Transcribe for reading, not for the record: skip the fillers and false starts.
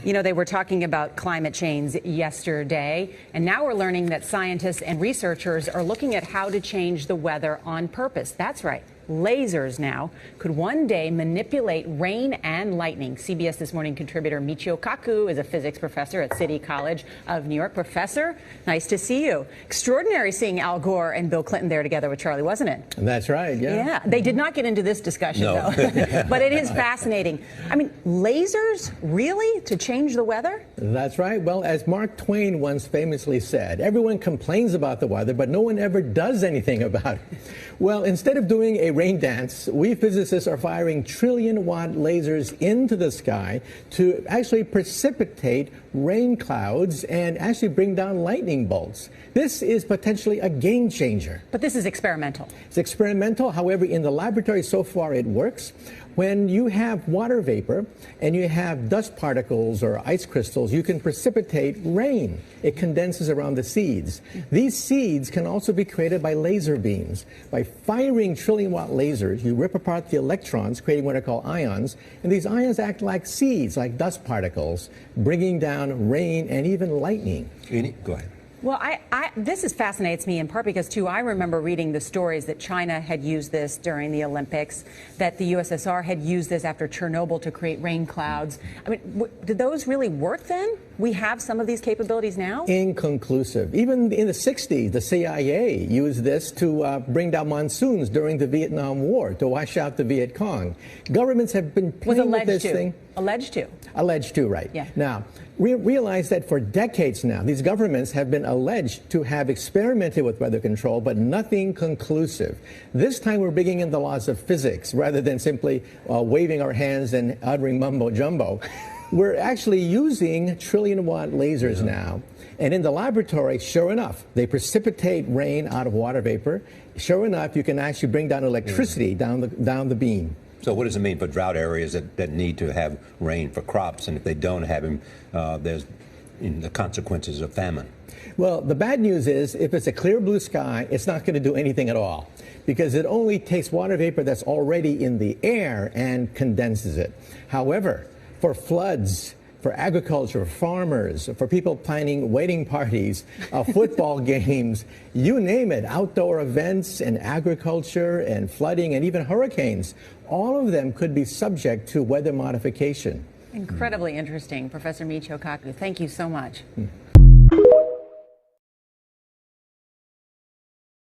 You know, they were talking about climate change yesterday, and now we're learning that scientists and researchers are looking at how to change the weather on purpose. That's right. Lasers now could one day manipulate rain and lightning. CBS This Morning contributor Michio Kaku is a physics professor at City College of New York. Professor, nice to see you. Extraordinary seeing Al Gore and Bill Clinton there together with Charlie, wasn't it? That's right, yeah. Yeah, they did not get into this discussion, no. though. But it is fascinating. I mean, lasers, really, to change the weather? That's right. Well, as Mark Twain once famously said, everyone complains about the weather, but no one ever does anything about it. Well, instead of doing a rain dance, we physicists are firing trillion-watt lasers into the sky to actually precipitate rain clouds and actually bring down lightning bolts. This is potentially a game changer. But this is experimental. It's experimental. However, in the laboratory so far it works. When you have water vapor and you have dust particles or ice crystals, you can precipitate rain. It condenses around the seeds. These seeds can also be created by laser beams. By firing trillion-watt lasers, you rip apart the electrons, creating what are called ions, and these ions act like seeds, like dust particles, bringing down rain and even lightning. Go ahead. Well, this fascinates me in part because, too, I remember reading the stories that China had used this during the Olympics, that the USSR had used this after Chernobyl to create rain clouds. I mean, did those really work then? We have some of these capabilities now? Inconclusive. Even in the 60s, the CIA used this to bring down monsoons during the Vietnam War, to wash out the Viet Cong. Governments have been playing with this thing. Alleged to. Alleged to, right. Yeah. Now, we realize that for decades now, these governments have been alleged to have experimented with weather control, but nothing conclusive. This time we're bringing in the laws of physics rather than simply waving our hands and uttering mumbo-jumbo. We're actually using trillion-watt lasers now. And in the laboratory, sure enough, they precipitate rain out of water vapor. Sure enough, you can actually bring down electricity down the beam. So what does it mean for drought areas that need to have rain for crops? And if they don't have them, there's the consequences of famine. Well, the bad news is if it's a clear blue sky, it's not going to do anything at all because it only takes water vapor that's already in the air and condenses it. However, for floods, for agriculture, farmers, for people planning wedding parties, football games, you name it, outdoor events and agriculture and flooding and even hurricanes, all of them could be subject to weather modification. Incredibly interesting. Professor Michio Kaku, thank you so much.